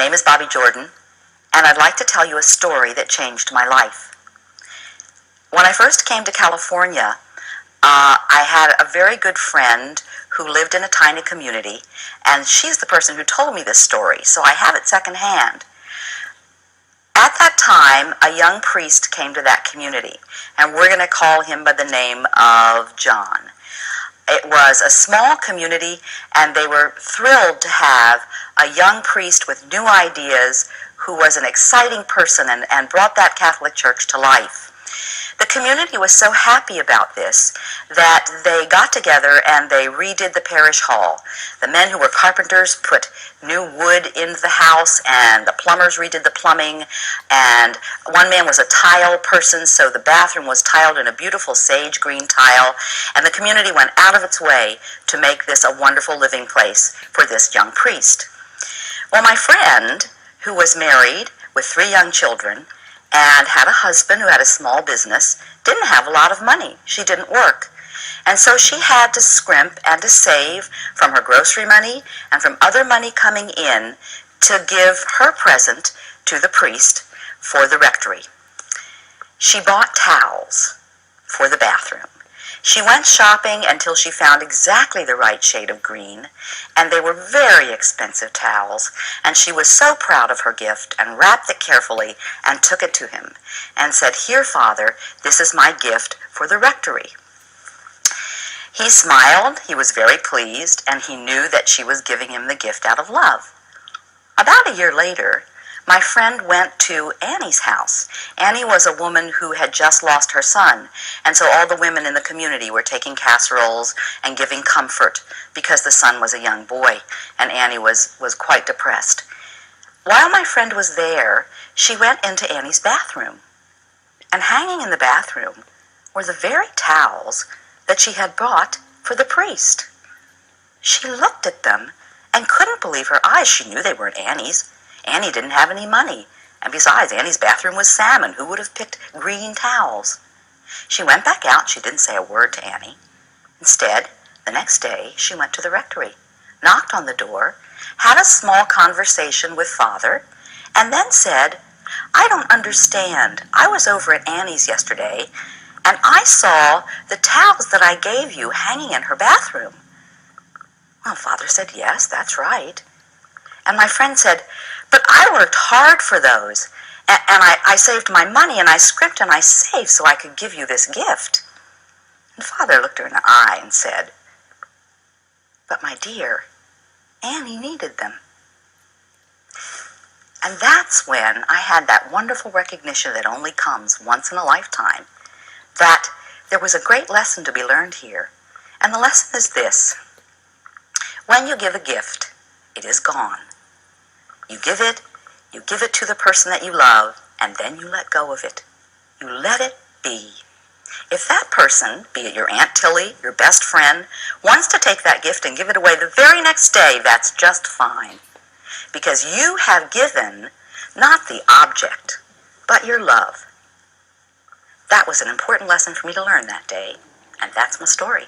name is Bobbie Jordan, and I'd like to tell you a story that changed my life. When I first came to California, I had a very good friend who lived in a tiny community, and she's the person who told me this story, so I have it secondhand. At that time, a young priest came to that community, and we're going to call him by the name of John. It was a small community, and they were thrilled to have a young priest with new ideas who was an exciting person and brought that Catholic Church to life. The community was so happy about this that they got together and they redid the parish hall. The men who were carpenters put new wood into the house, and the plumbers redid the plumbing, and one man was a tile person, so the bathroom was tiled in a beautiful sage green tile, and the community went out of its way to make this a wonderful living place for this young priest. Well, my friend, who was married with 3 young children and had a husband who had a small business, didn't have a lot of money. She didn't work. And so she had to scrimp and to save from her grocery money and from other money coming in to give her present to the priest for the rectory. She bought towels for the bathroom. She went shopping until she found exactly the right shade of green, and they were very expensive towels, and she was so proud of her gift and wrapped it carefully and took it to him and said, "Here, Father, this is my gift for the rectory." He smiled, he was very pleased, and he knew that she was giving him the gift out of love. About a year later, my friend went to Annie's house. Annie was a woman who had just lost her son, and so all the women in the community were taking casseroles and giving comfort because the son was a young boy, and Annie was quite depressed. While my friend was there, she went into Annie's bathroom, and hanging in the bathroom were the very towels that she had bought for the priest. She looked at them and couldn't believe her eyes. She knew they weren't Annie's. Annie didn't have any money, and besides, Annie's bathroom was salmon. Who would have picked green towels? She went back out. She didn't say a word to Annie. Instead, the next day, she went to the rectory, knocked on the door, had a small conversation with Father, and then said, "I don't understand. I was over at Annie's yesterday, and I saw the towels that I gave you hanging in her bathroom." Well, Father said, "Yes, that's right." And my friend said, "But I worked hard for those, and I saved my money, and I scrimped and I saved so I could give you this gift." And Father looked her in the eye and said, "But my dear, Annie needed them." And that's when I had that wonderful recognition that only comes once in a lifetime, that there was a great lesson to be learned here. And the lesson is this: when you give a gift, it is gone. You give it to the person that you love, and then you let go of it. You let it be. If that person, be it your Aunt Tilly, your best friend, wants to take that gift and give it away the very next day, that's just fine. Because you have given not the object, but your love. That was an important lesson for me to learn that day, and that's my story.